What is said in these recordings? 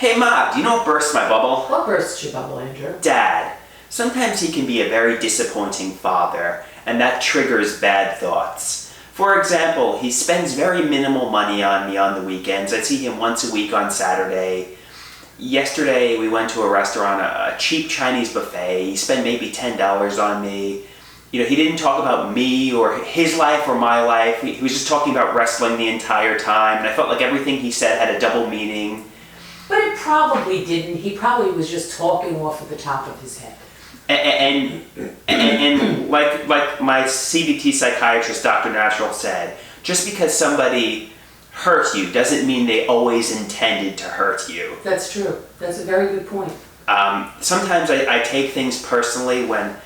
Hey Ma, do you know what bursts my bubble? What bursts your bubble, Andrew? Dad. Sometimes he can be a very disappointing father, and that triggers bad thoughts. For example, he spends very minimal money on me on the weekends. I see him once a week on Saturday. Yesterday we went to a restaurant, a cheap Chinese buffet. He spent maybe $10 on me. You know, he didn't talk about me or his life or my life. He was just talking about wrestling the entire time, and I felt like everything he said had a double meaning. But it probably didn't. He probably was just talking off at the top of his head. And like my CBT psychiatrist, Dr. Natural, said, just because somebody hurt you doesn't mean they always intended to hurt you. That's true. That's a very good point. Sometimes I take things personally when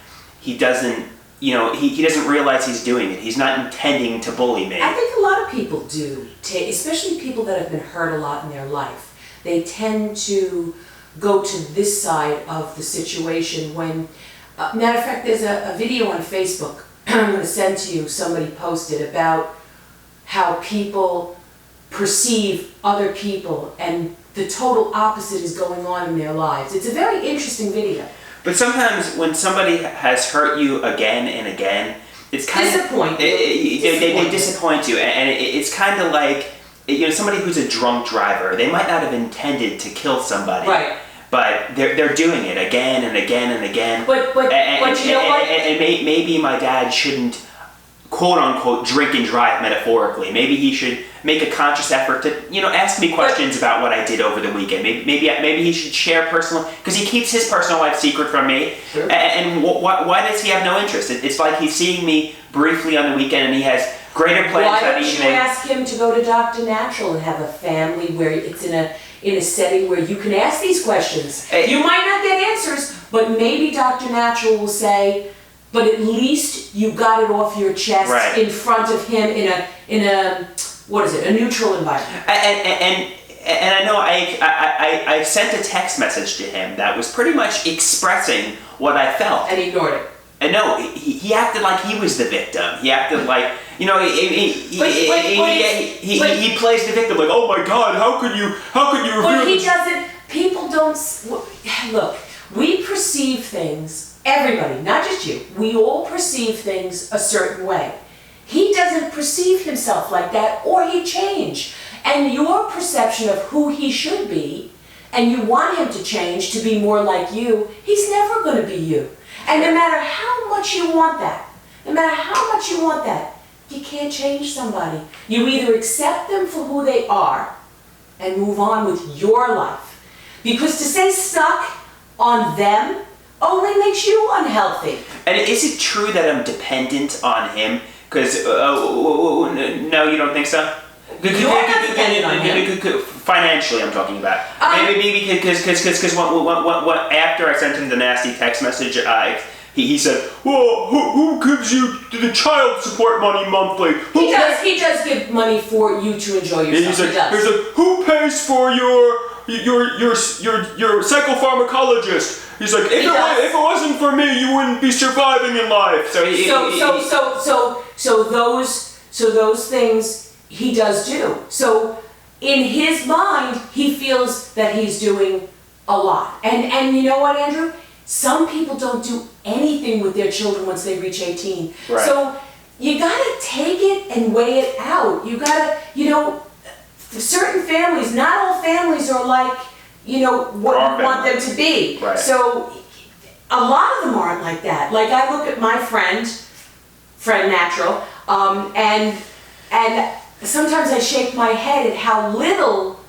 he doesn't, he doesn't realize he's doing it. He's not intending to bully me. I think a lot of people do, especially people that have been hurt a lot in their life. They tend to go to this side of the situation when, matter of fact, there's a video on Facebook I'm going to send to you, somebody posted about how people perceive other people and the total opposite is going on in their lives. It's a very interesting video. But sometimes when somebody has hurt you again and again, it's kind of... They disappoint you, and it's kind of like, somebody who's a drunk driver, they might not have intended to kill somebody. Right. But they're doing it again and again and again. But you know what? And maybe my dad shouldn't, quote unquote, drink and drive metaphorically. Maybe he should make a conscious effort to, ask me questions about what I did over the weekend. Maybe he should share personal, because he keeps his personal life secret from me. Sure. And why does he have no interest? It's like he's seeing me briefly on the weekend, and he has greater plans that evening. Why don't you ask him to go to Dr. Natural and have a family where it's in a setting where you can ask these questions? You might not get answers, but maybe Dr. Natural will say, but at least you got it off your chest in front of him in a what is it, a neutral environment. And I know I sent a text message to him that was pretty much expressing what I felt. And he ignored it. And no, he acted like he was the victim. He acted like, he plays the victim, like, oh my God, how could you reveal But he doesn't, people don't, look, we perceive things, everybody, not just you, we all perceive things a certain way. He doesn't perceive himself like that, or he'd change. And your perception of who he should be, and you want him to change to be more like you, he's never going to be you. And no matter how much you want that, you can't change somebody. You either accept them for who they are and move on with your life. Because to stay stuck on them only makes you unhealthy. And is it true that I'm dependent on him? Because, no, you don't think so? You're not dependent on him. Financially, I'm talking about. Maybe because after I sent him the nasty text message, he said, "Well, who gives you the child support money monthly?" He does give money for you to enjoy yourself. He's like, who pays for your psychopharmacologist? He's like, if it wasn't for me, you wouldn't be surviving in life. So those things he does do. So in his mind, he feels that he's doing a lot. And you know what, Andrew? Some people don't do anything with their children once they reach 18. Right. So you gotta take it and weigh it out. You gotta, certain families, not all families are like, what you want them to be. Right. So a lot of them aren't like that. Like I look at my friend Natural, and sometimes I shake my head at how little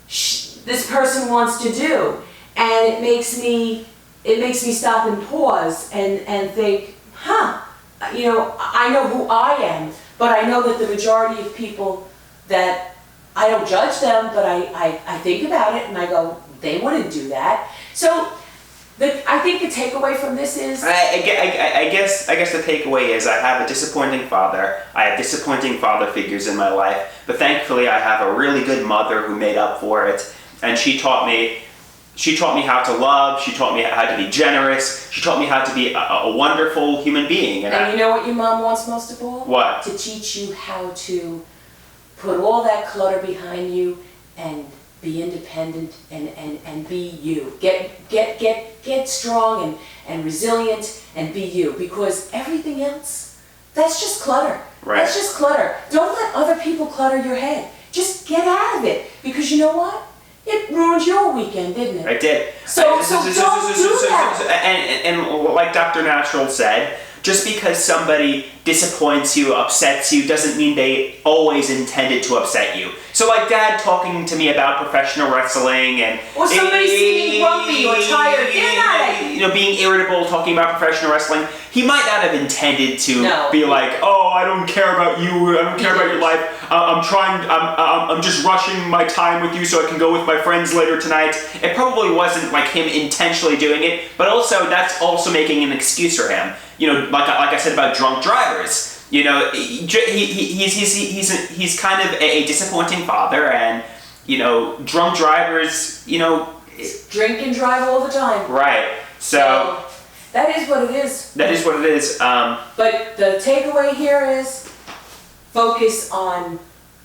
this person wants to do, and it makes me stop and pause and think, I know who I am, but I know that the majority of people, that I don't judge them, but I think about it and I go, they wouldn't do that. So I think the takeaway from this is... I guess the takeaway is I have a disappointing father. I have disappointing father figures in my life, but thankfully I have a really good mother who made up for it, and she taught me how to love, she taught me how to be generous, she taught me how to be a wonderful human being. And you know what your mom wants most of all? What? To teach you how to put all that clutter behind you and be independent and be you. Get strong and resilient and be you, because everything else, that's just clutter. Right. That's just clutter. Don't let other people clutter your head. Just get out of it, because you know what? It ruined your weekend, didn't it? I did. So don't do that. And like Dr. Natural said, just because somebody disappoints you, upsets you, doesn't mean they always intended to upset you. So like Dad talking to me about professional wrestling and... Or somebody seeming grumpy or tired. Being irritable, talking about professional wrestling. He might not have intended to be like, oh, I don't care about you, I don't care about your life. I'm just rushing my time with you so I can go with my friends later tonight. It probably wasn't like him intentionally doing it, but also that's also making an excuse for him. Like I said about drunk drivers. He's kind of a disappointing father, and drunk drivers, drink and drive all the time. Right. So that is what it is. That is what it is. But the takeaway here is focus on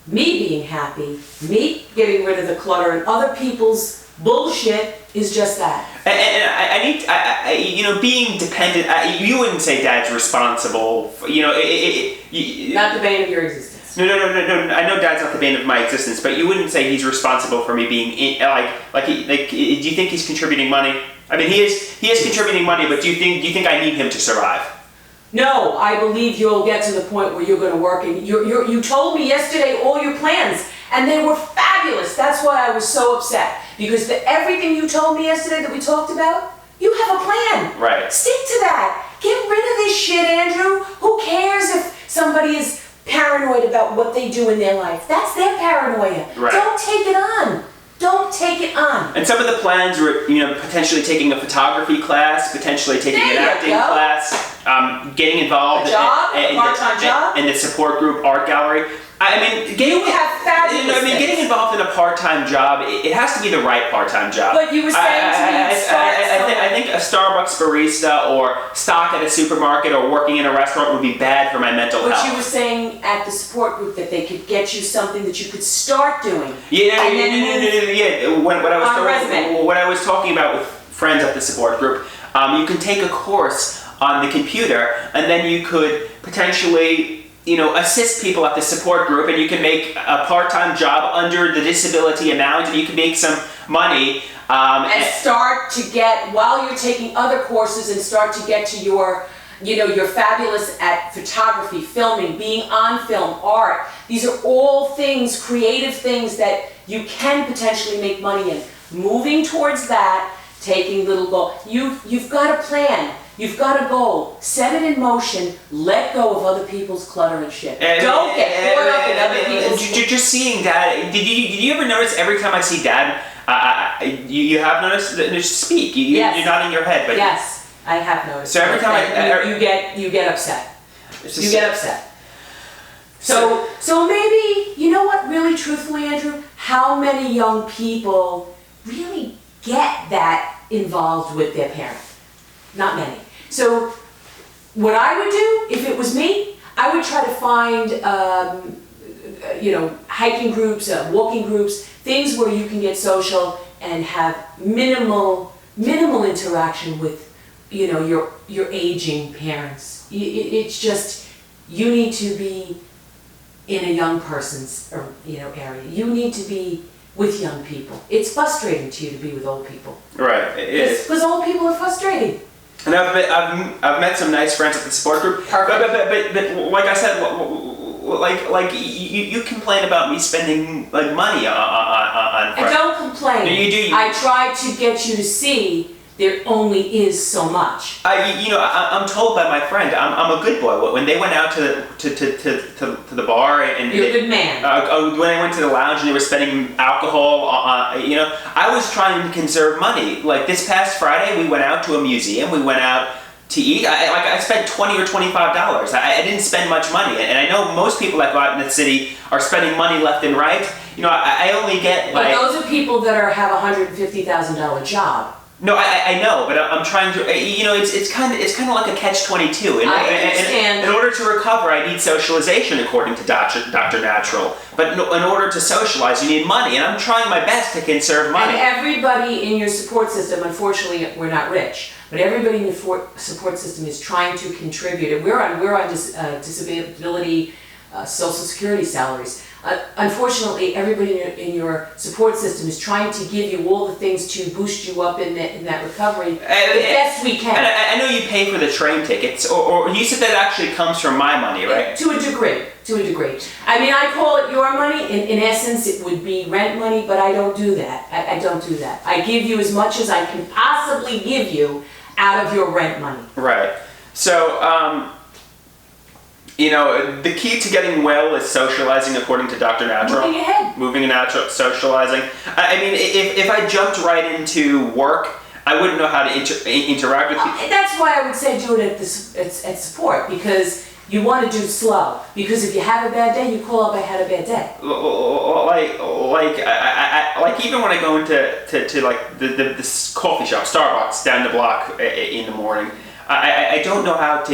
me being happy, me getting rid of the clutter, and other people's bullshit is just that. And being dependent. You wouldn't say Dad's responsible. For, not the bane of your existence. No. I know Dad's not the bane of my existence, but you wouldn't say he's responsible for me being do you think he's contributing money? I mean, he is contributing money, but do you think I need him to survive? No, I believe you'll get to the point where you're going to work, and you told me yesterday all your plans, and they were fabulous. That's why I was so upset, because everything you told me yesterday that we talked about, you have a plan. Right. Stick to that. Get rid of this shit, Andrew. Who cares if somebody is paranoid about what they do in their life? That's their paranoia. Right. Don't take it on. Don't take it on. And some of the plans were, potentially taking a photography class, potentially taking an acting class, getting involved a part-time job, in the support group art gallery. You have fabulous things. Getting involved in a part-time job, it has to be the right part-time job. But you were saying to me, I think a Starbucks barista or stock at a supermarket or working in a restaurant would be bad for my mental health. But you were saying at the support group that they could get you something that you could start doing. What I was talking about with friends at the support group, you can take a course on the computer, and then you could potentially assist people at the support group, and you can make a part-time job under the disability amount, and you can make some money. And start to get, while you're taking other courses, and start to get to you're fabulous at photography, filming, being on film, art. These are all things, creative things that you can potentially make money in. Moving towards that, taking little goals. You've got a plan. You've got a goal. Set it in motion. Let go of other people's clutter and shit. Don't get caught up in other people's... Just seeing Dad. Did you ever notice every time I see Dad, you have noticed that speak. Yes. You're nodding your head, but yes, I have noticed. So every time you get upset. You get upset. So maybe, you know what, really truthfully, Andrew, how many young people really get that involved with their parent? Not many. So what I would do, if it was me, I would try to find, hiking groups, walking groups, things where you can get social and have minimal interaction with, your aging parents. It's just, you need to be in a young person's, area. You need to be with young people. It's frustrating to you to be with old people. Right. Because old people are frustrating. And I've met some nice friends at the support group. Perfect. But like I said, you complain about me spending money on friends. I don't complain. No, you do. I try to get you to see there only is so much. I'm told by my friend I'm a good boy. When they went out to the bar and you're a good man. When I went to the lounge and they were spending alcohol, I was trying to conserve money. Like this past Friday, we went out to a museum. We went out to eat. I spent $20 or $25. I didn't spend much money, and I know most people that go out in the city are spending money left and right. I only get But those are people that have a $150,000 job. No, I know, but I'm trying to. It's kind of like a catch-22. I understand. In order to recover, I need socialization, according to Dr. Natural. But in order to socialize, you need money, and I'm trying my best to conserve money. And everybody in your support system, unfortunately, we're not rich, but everybody in the support system is trying to contribute. And we're on disability, Social Security salaries. Unfortunately, everybody in your support system is trying to give you all the things to boost you up in that recovery the best we can. And I know you pay for the train tickets, or you said that actually comes from my money, right? To a degree. I mean, I call it your money. In essence, it would be rent money, but I don't do that. I don't do that. I give you as much as I can possibly give you out of your rent money. Right. So, the key to getting well is socializing, according to Dr. Natural. Moving ahead. Moving and natural, socializing. I mean, if I jumped right into work, I wouldn't know how to interact with people. That's why I would say do it at support, because you want to do slow. Because if you have a bad day, you call up, I had a bad day. Like even when I go into like this coffee shop, Starbucks, down the block in the morning, I don't know how to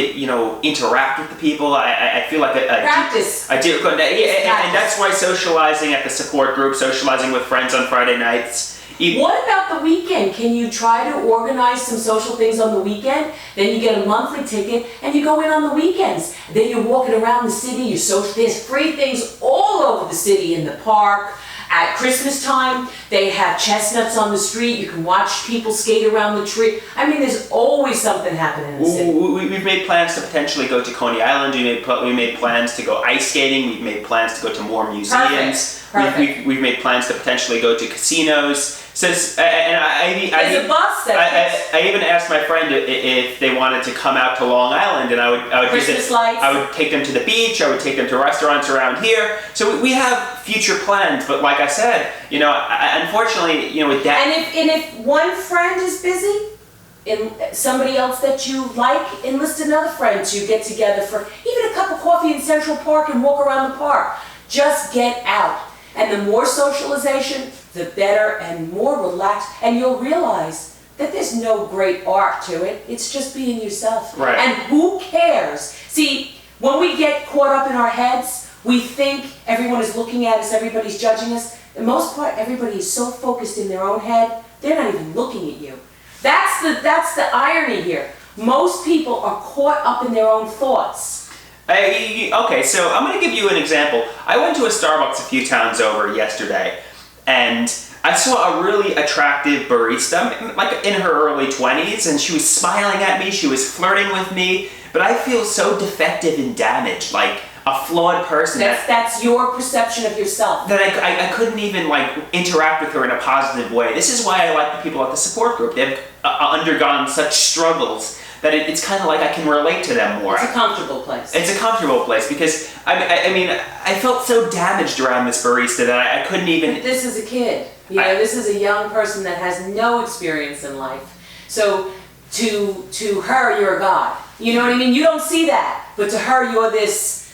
interact with the people. I feel like Practice. I do, and that's why socializing at the support group, socializing with friends on Friday nights. What about the weekend? Can you try to organize some social things on the weekend? Then you get a monthly ticket and you go in on the weekends. Then you're walking around the city. There's free things all over the city, in the park. At Christmas time, they have chestnuts on the street. You can watch people skate around the tree. I mean, there's always something happening in the city. We've made plans to potentially go to Coney Island. We made plans to go ice skating. We've made plans to go to more museums. Perfect. We've made plans to potentially go to casinos. There's a bus that I even asked my friend if they wanted to come out to Long Island, and I would Christmas lights. I would take them to the beach. I would take them to restaurants around here. So we have future plans, but like I said, unfortunately, with that. And if one friend is busy, and somebody else that you like, enlist another friend to get together for even a cup of coffee in Central Park and walk around the park. Just get out. And the more socialization, the better and more relaxed. And you'll realize that there's no great art to it. It's just being yourself. Right. And who cares? See, when we get caught up in our heads, we think everyone is looking at us, everybody's judging us. For the most part, everybody is so focused in their own head, they're not even looking at you. That's the irony here. Most people are caught up in their own thoughts. Okay, so I'm going to give you an example. I went to a Starbucks a few towns over yesterday, and I saw a really attractive barista, like in her early 20s, and she was smiling at me, she was flirting with me, but I feel so defective and damaged, like a flawed person. That's your perception of yourself. That I couldn't even interact with her in a positive way. This is why I like the people at the support group. They've undergone such struggles that it's kind of like I can relate to them more. It's a comfortable place. It's a comfortable place because, I felt so damaged around this barista that I couldn't even... But this is a kid. This is a young person that has no experience in life. So to her, you're a god. You know what I mean? You don't see that. But to her, you're this,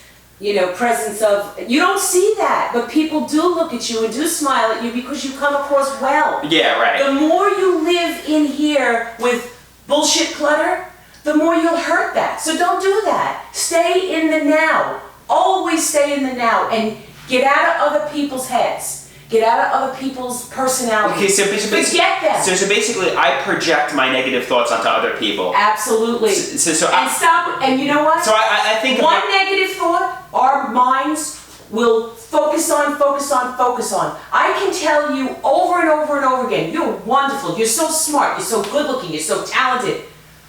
presence of... You don't see that. But people do look at you and do smile at you because you come across well. Yeah, right. The more you live in here with bullshit clutter, the more you'll hurt that. So don't do that. Stay in the now. Always stay in the now and get out of other people's heads. Get out of other people's personalities. Okay, so forget them. So basically, I project my negative thoughts onto other people. Absolutely. And stop. And you know what? So I think one negative thought, our minds will focus on. I can tell you over and over and over again, you're wonderful, you're so smart, you're so good looking, you're so talented.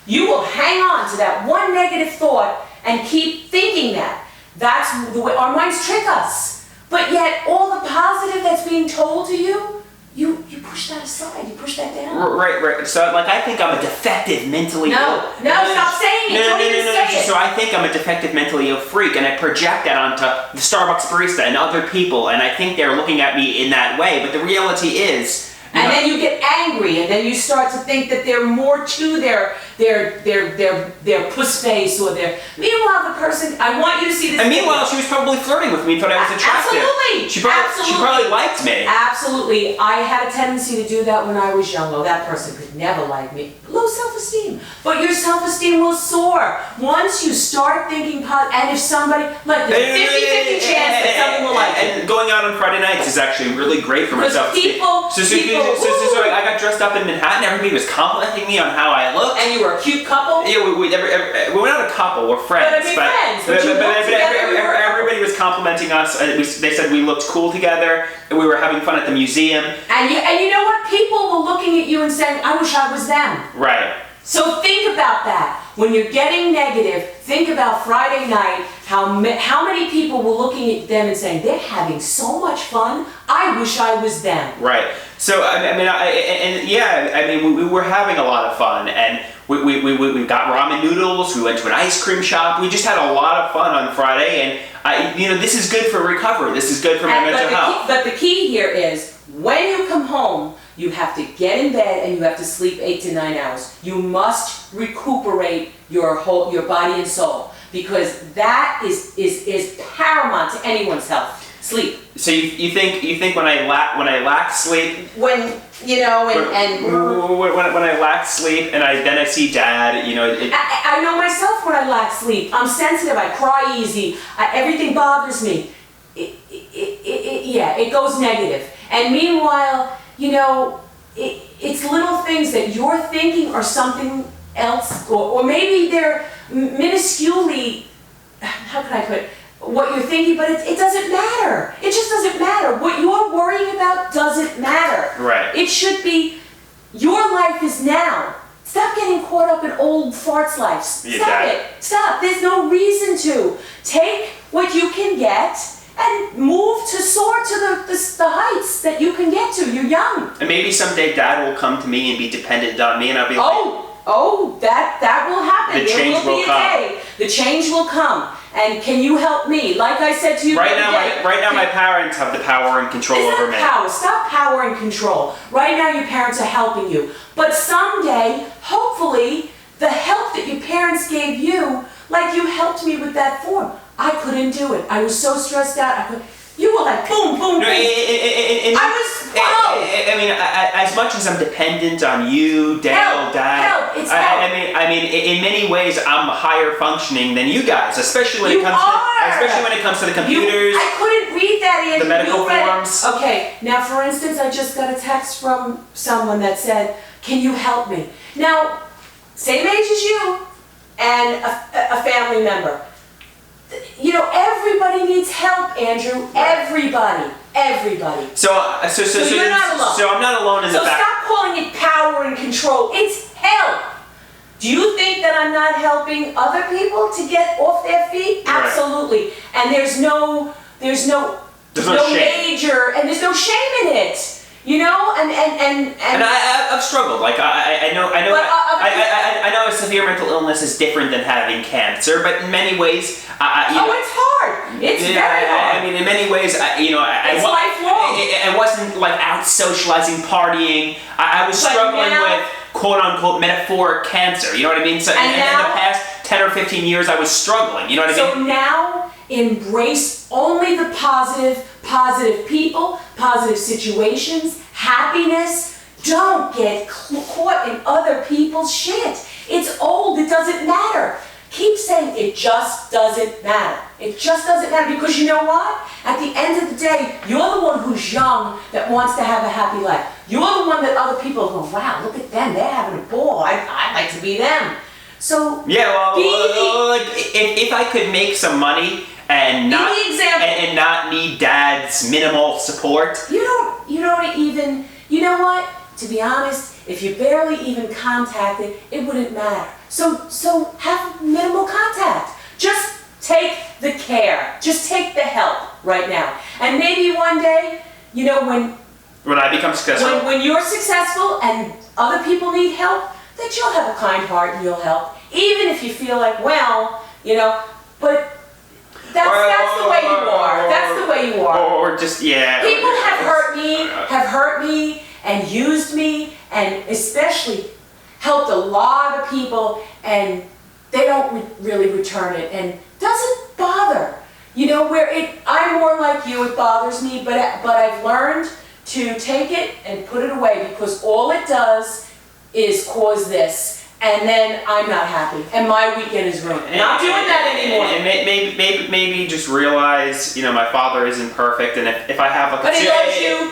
You will hang on to that one negative thought and keep thinking that. That's the way our minds trick us. But yet all the positive that's being told to you, you push that aside, you push that down. Right. So I think I'm a defective mentally ill. No, stop saying it. Don't even say it. So I think I'm a defective mentally ill freak, and I project that onto the Starbucks barista and other people, and I think they're looking at me in that way. But the reality is, And And then you get angry, and then you start to think that they're more to their puss face or their. Meanwhile, the person, I want you to see this. And meanwhile, she was probably flirting with me, thought I was attractive. Absolutely. She probably liked me. Absolutely. I had a tendency to do that when I was young. Oh, that person could never like me. Low self-esteem. But your self-esteem will soar once you start thinking positive. And if somebody, like, there's a 50-50 chance that someone will like you. And going out on Friday nights is actually really great for my self-esteem. So I got dressed up in Manhattan. Everybody was complimenting me on how I looked. And you were a cute couple? Yeah, we're not a couple. We're friends. But Everybody was complimenting us. They said we looked cool together. And we were having fun at the museum. And you know what? People were looking at you and saying, I wish I was them. Right. So think about that. When you're getting negative, think about Friday night, how many people were looking at them and saying, they're having so much fun, I wish I was them. Right. So, we were having a lot of fun, and we got ramen noodles, we went to an ice cream shop, we just had a lot of fun on Friday, and this is good for recovery, this is good for my mental health. But the key here is, when you come home, you have to get in bed and you have to sleep 8 to 9 hours. You must recuperate your body and soul, because that is paramount to anyone's health. Sleep. So you think when I lack sleep? When I lack sleep and then I see Dad, I know myself when I lack sleep. I'm sensitive. I cry easy. Everything bothers me. It goes negative. And meanwhile, it's little things that you're thinking or something else, or maybe they're minusculely, how can I put it, what you're thinking, but it doesn't matter. It just doesn't matter. What you're worrying about doesn't matter. Right. It should be, your life is now. Stop getting caught up in old farts' lives. Stop it. Stop. There's no reason to. Take what you can get and move to soar to the heights that you can get to. You're young. And maybe someday Dad will come to me and be dependent on me, and I'll be like, that will happen. The change will come. The change will come. And can you help me? Like I said to you right now, my parents have the power and control over me. Stop power and control. Right now, your parents are helping you. But someday, hopefully, the help that your parents gave you, like you helped me with that form. I couldn't do it. I was so stressed out. You were like boom, boom, boom. As much as I'm dependent on you, Dad, in many ways, I'm higher functioning than you guys, especially when it comes to the computers. I couldn't read that, Andrew. The medical forms. Okay, now for instance, I just got a text from someone that said, "Can you help me?" Now, same age as you, and a family member. Everybody needs help, Andrew. Everybody. So you're not alone. So I'm not alone in the fact. So stop calling it power and control. It's help. Do you think that I'm not helping other people to get off their feet? Right. Absolutely. And there's no major, and there's no shame in it. And I've struggled. Like I know a severe mental illness is different than having cancer, but in many ways, it's hard. It's very hard. In many ways, it's lifelong. I wasn't like out socializing, partying. I was struggling with quote unquote metaphoric cancer. You know what I mean? So in the past 10 or 15 years, I was struggling. You know what I mean? So now embrace only the positive people, positive situations, happiness. Don't get caught in other people's shit. It's old, it doesn't matter. Keep saying it just doesn't matter. It just doesn't matter, because you know what? At the end of the day, you're the one who's young that wants to have a happy life. You're the one that other people go, wow, look at them, they're having a ball. I'd like to be them. So if I could make some money and not need Dad's minimal support. You don't even, you know what? To be honest, if you barely even contacted, it wouldn't matter. So have minimal contact. Just take the care. Just take the help right now. And maybe one day, when I become successful. When you're successful and other people need help, that you'll have a kind heart and you'll help. Even if you feel like, but that's the way you are. That's the way you are. Or just, People have hurt me, and used me and especially helped a lot of people, and they don't really return it and doesn't bother. You know, I'm more like you, it bothers me, but I've learned to take it and put it away, because all it does is cause this. And then I'm not happy, and my weekend is ruined. Not doing that anymore. And maybe just realize, my father isn't perfect, and if I have like But he loves you.